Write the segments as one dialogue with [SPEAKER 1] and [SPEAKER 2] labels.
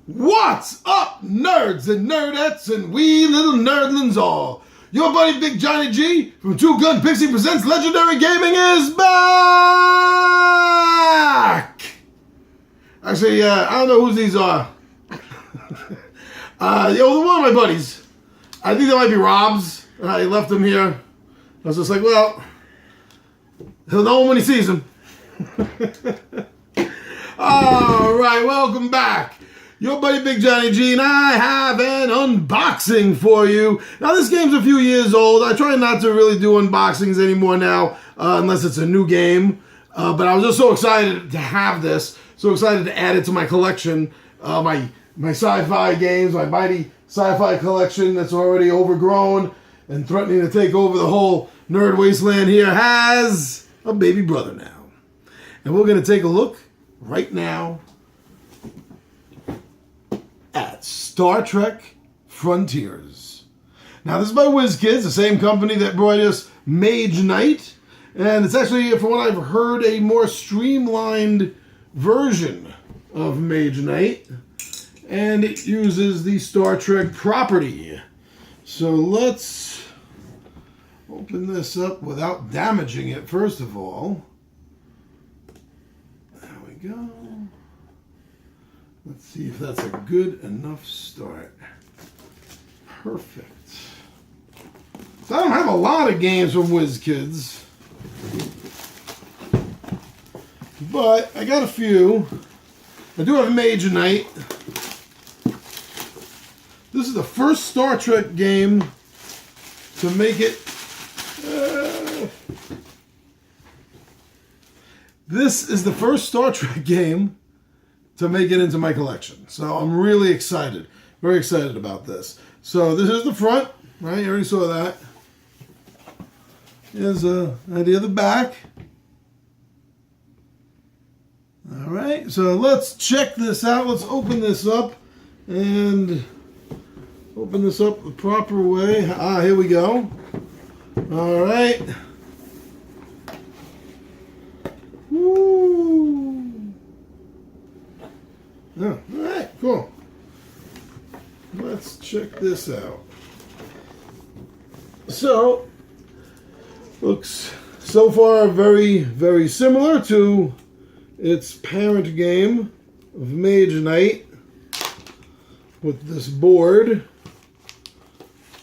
[SPEAKER 1] What's up, nerds and nerdettes and wee little nerdlings all? Your buddy Big Johnny G from Two Gun Pixie Presents Legendary Gaming is back! Actually, I don't know who these are. One of my buddies. I think they might be Rob's. I left them here. I was just like, well, he'll know him when he sees him. Alright, welcome back. Your buddy Big Johnny G, and I have an unboxing for you. Now, this game's a few years old. I try not to really do unboxings anymore now, unless it's a new game. But I was just so excited to have this, so excited to add it to my collection, my sci-fi games, my mighty sci-fi collection that's already overgrown and threatening to take over the whole nerd wasteland here has a baby brother now. And we're going to take a look right now at Star Trek Frontiers. Now, this is by Wizkids, the same company that brought us Mage Knight. And it's actually, from what I've heard, a more streamlined version of Mage Knight. And it uses the Star Trek property. So let's open this up without damaging it, first of all. There we go. Let's see if that's a good enough start. Perfect. So I don't have a lot of games from Wizkids, but I got a few. I do have Mage Knight. This is the first Star Trek game to make it. This is the first Star Trek game to make it into my collection. So I'm really excited. Very excited about this. So this is the front, right? You already saw that. Here's an idea of the back. All right, so let's check this out. Let's open this up and open this up the proper way. Here we go. All right. Woo. Oh, all right, cool. Let's check this out. So, looks so far very, very similar to its parent game of Mage Knight with this board,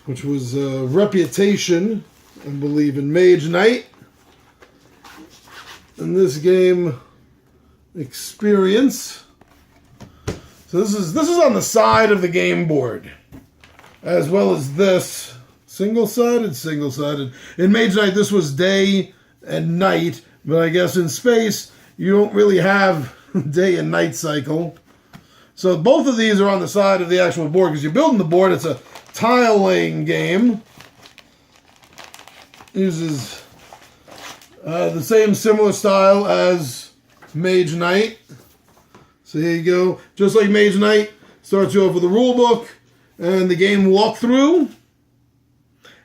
[SPEAKER 1] which was a reputation, I believe, in Mage Knight. And this game, Experience. So this is on the side of the game board, as well as this single-sided. In Mage Knight, this was day and night, but I guess in space you don't really have day and night cycle. So both of these are on the side of the actual board because you're building the board. It's a tile laying game. Uses the same similar style as Mage Knight. So here you go. Just like Mage Knight, starts you off with a rule book and the game walkthrough.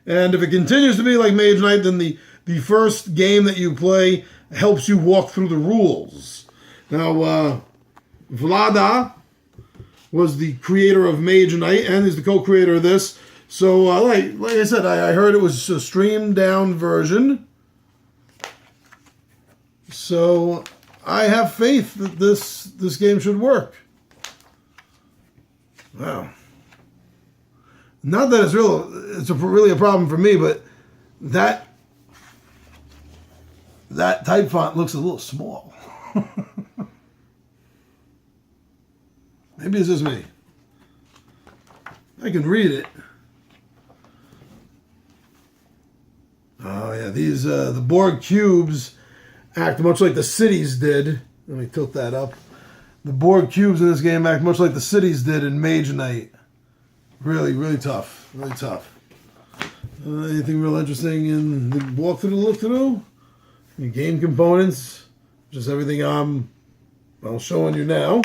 [SPEAKER 1] And if it continues to be like Mage Knight, then the first game that you play helps you walk through the rules. Now, Vlada was the creator of Mage Knight and is the co-creator of this. So, like I said, I heard it was a streamed down version. So I have faith that this game should work. Wow. Not that it's really a problem for me, but that type font looks a little small. Maybe it's just me. I can read it. Oh yeah, these the Borg cubes act much like the cities did. Let me tilt that up. The Borg cubes in this game act much like the cities did in Mage Knight. Really, really tough. Really tough. Anything real interesting in the walkthrough to look through? The game components. Just everything I'm showing you now.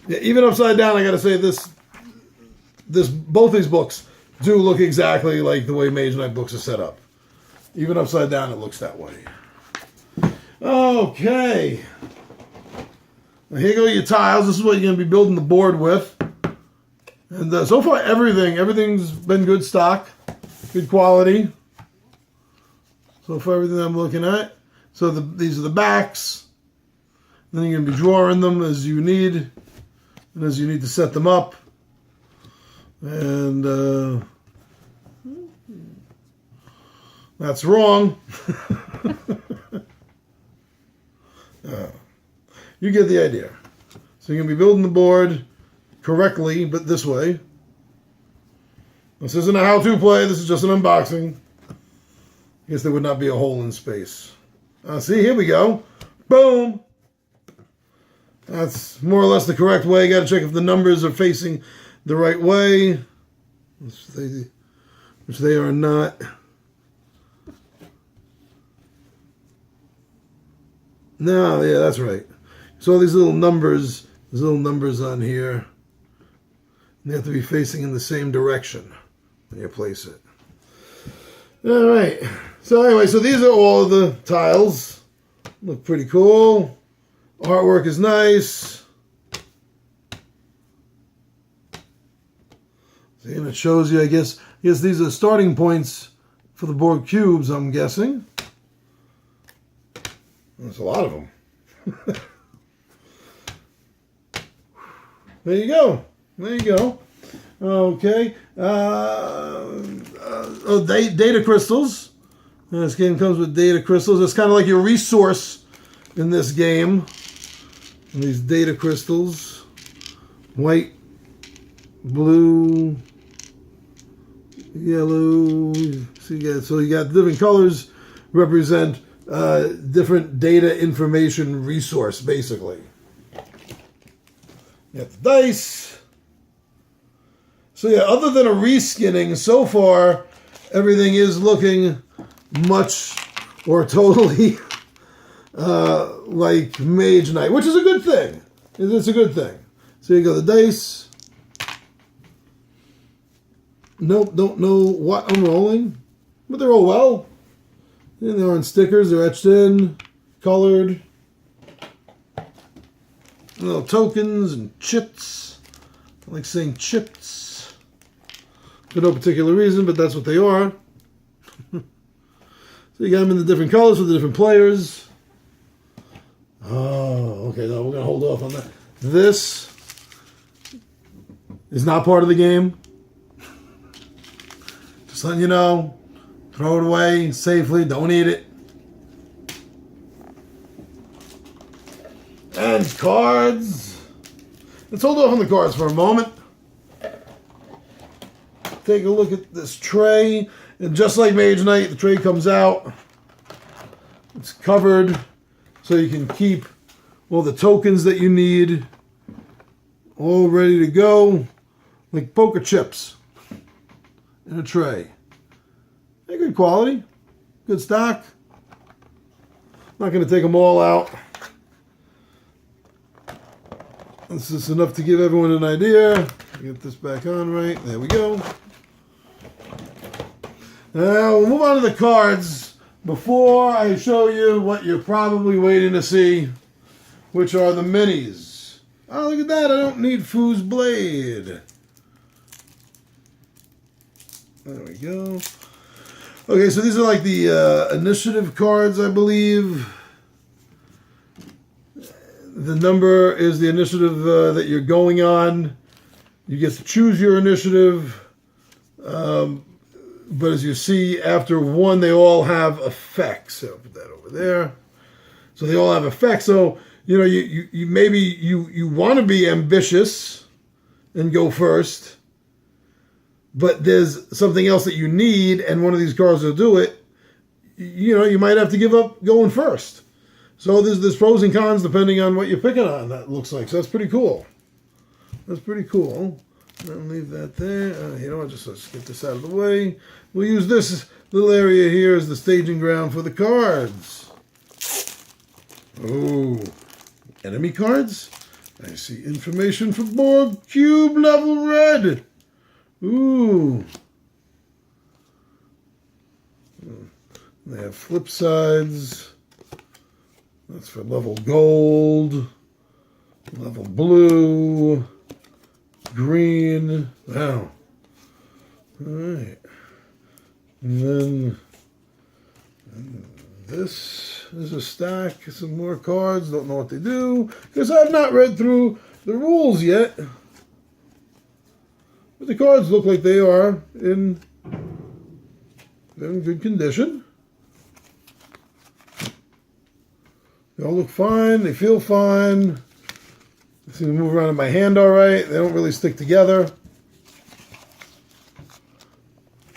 [SPEAKER 1] Yeah, even upside down, I gotta say both these books do look exactly like the way Mage Knight books are set up. Even upside down, it looks that way. Okay. Now here go your tiles. This is what you're going to be building the board with. And so far, everything's been good stock, good quality. So far, everything I'm looking at. So these are the backs. Then you're going to be drawing them as you need, and as you need to set them up. And that's wrong. You get the idea. So you're going to be building the board correctly, but this way. This isn't a how-to play. This is just an unboxing. I guess there would not be a hole in space. See, here we go. Boom. That's more or less the correct way. Got to check if the numbers are facing the right way, which they are not. No, yeah, that's right. So these little numbers on here, they have to be facing in the same direction when you place it. All right. So anyway, so these are all the tiles. Look pretty cool. Artwork is nice. See, and it shows you, I guess these are starting points for the board cubes, I'm guessing. There's a lot of them. There you go. There you go. Okay. Data crystals. This game comes with data crystals. It's kind of like your resource in this game. And these data crystals. White, blue, yellow. So you got different colors represent different data information resource, basically. You got the dice. So yeah, other than a reskinning, so far, everything is looking much or totally like Mage Knight, which is a good thing. It's a good thing. So you go the dice. Nope, don't know what I'm rolling, but they roll well. And they're on stickers, they're etched in, colored. Little tokens and chips. I like saying chips. For no particular reason, but that's what they are. So you got them in the different colors for the different players. Oh, okay, no, we're going to hold off on that. This is not part of the game. Just letting you know. Throw it away safely. Don't eat it. And cards. Let's hold off on the cards for a moment. Take a look at this tray. And just like Mage Knight, the tray comes out. It's covered so you can keep all the tokens that you need all ready to go. Like poker chips in a tray. They're good quality, good stock. Not going to take them all out. This is enough to give everyone an idea. Get this back on right. There we go. Now we'll move on to the cards before I show you what you're probably waiting to see, which are the minis. Oh, look at that. I don't need Foo's Blade. There we go. Okay, so these are like the initiative cards, I believe. The number is the initiative that you're going on. You get to choose your initiative. But as you see, after one, they all have effects. So I'll put that over there. So they all have effects. So, you know, you maybe you want to be ambitious and go first. But there's something else that you need, and one of these cards will do it. You know, you might have to give up going first. So there's pros and cons depending on what you're picking on, that looks like. So that's pretty cool. That's pretty cool. I'll leave that there. You know what, let's get this out of the way. We'll use this little area here as the staging ground for the cards. Oh, enemy cards? I see information for board cube level red. Ooh. They have flip sides. That's for level gold. Level blue, green. Wow. All right. And then this is a stack. Some more cards. Don't know what they do because I've not read through the rules yet. But the cards look like they are in good condition. They all look fine. They feel fine. They seem to move around in my hand all right. They don't really stick together.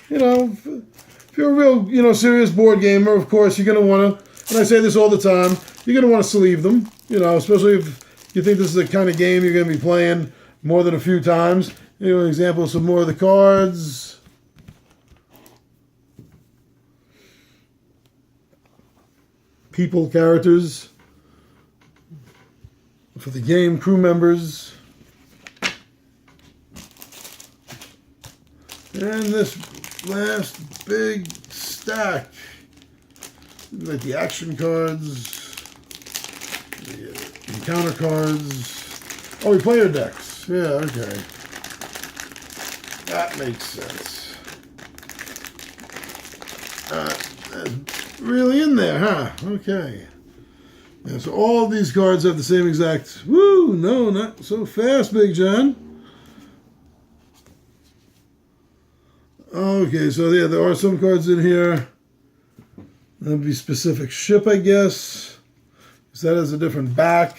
[SPEAKER 1] You know, if you're a real, serious board gamer, of course, you're going to want to, and I say this all the time, you're going to want to sleeve them, especially if you think this is the kind of game you're going to be playing more than a few times. An example of some more of the cards. People, characters. For the game, crew members. And this last big stack. Like the action cards. The encounter cards. Oh, player decks. Yeah, okay. That makes sense. That's really in there, huh? Okay. Yeah, so all these cards have the same exact... Woo! No, not so fast, Big John. Okay, so yeah, there are some cards in here. That'd be specific ship, I guess. Because that has a different back.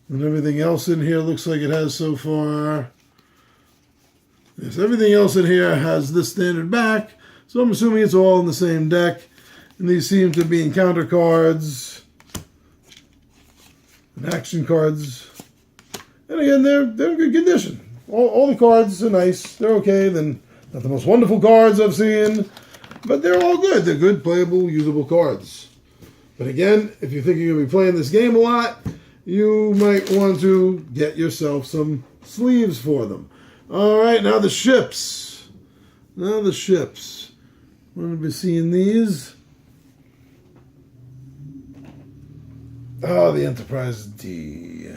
[SPEAKER 1] And everything else in here looks like it has so far. Yes, everything else in here has this standard back. So I'm assuming it's all in the same deck. And these seem to be encounter cards. And action cards. And again, they're in good condition. All the cards are nice. They're okay. Then not the most wonderful cards I've seen. But they're all good. They're good, playable, usable cards. But again, if you think you're going to be playing this game a lot, you might want to get yourself some sleeves for them. All right, now the ships. Now the ships. We're going to be seeing these. Oh, the Enterprise D.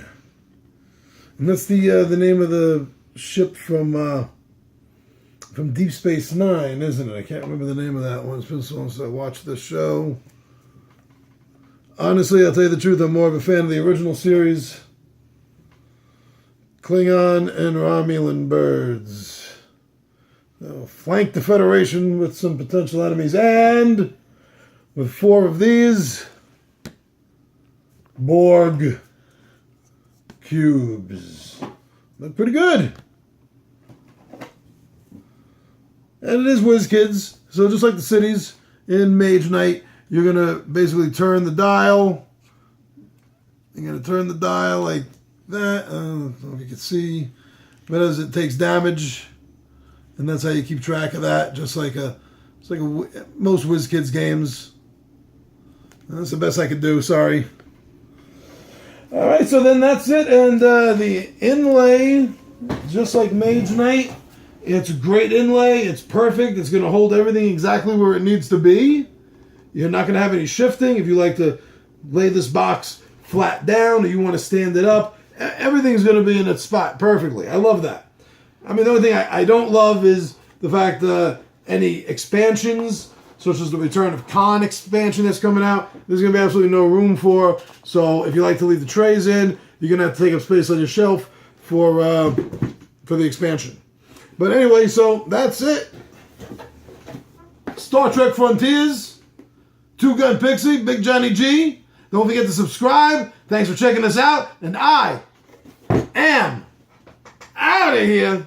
[SPEAKER 1] And that's the name of the ship from Deep Space Nine, isn't it? I can't remember the name of that one. It's been so long since I watched this show. Honestly, I'll tell you the truth, I'm more of a fan of the original series. Klingon and Romulan birds. They'll flank the Federation with some potential enemies. And with 4 of these Borg cubes. Look pretty good. And it is Wizkids. So just like the cities in Mage Knight, you're going to basically turn the dial. You're going to turn the dial like that. I don't know if you can see. But as it takes damage. And that's how you keep track of that. Just like most Wizkids games. That's the best I could do. Sorry. All right, so then that's it. And the inlay, just like Mage Knight, it's a great inlay. It's perfect. It's going to hold everything exactly where it needs to be. You're not going to have any shifting. If you like to lay this box flat down or you want to stand it up, everything's going to be in its spot perfectly. I love that. I mean, the only thing I don't love is the fact that any expansions, such as the Return of Khan expansion that's coming out, there's going to be absolutely no room for. So if you like to leave the trays in, you're going to have to take up space on your shelf for the expansion. But anyway, so that's it. Star Trek Frontiers. Two Gun Pixie, Big Johnny G. Don't forget to subscribe. Thanks for checking us out. And I am out of here.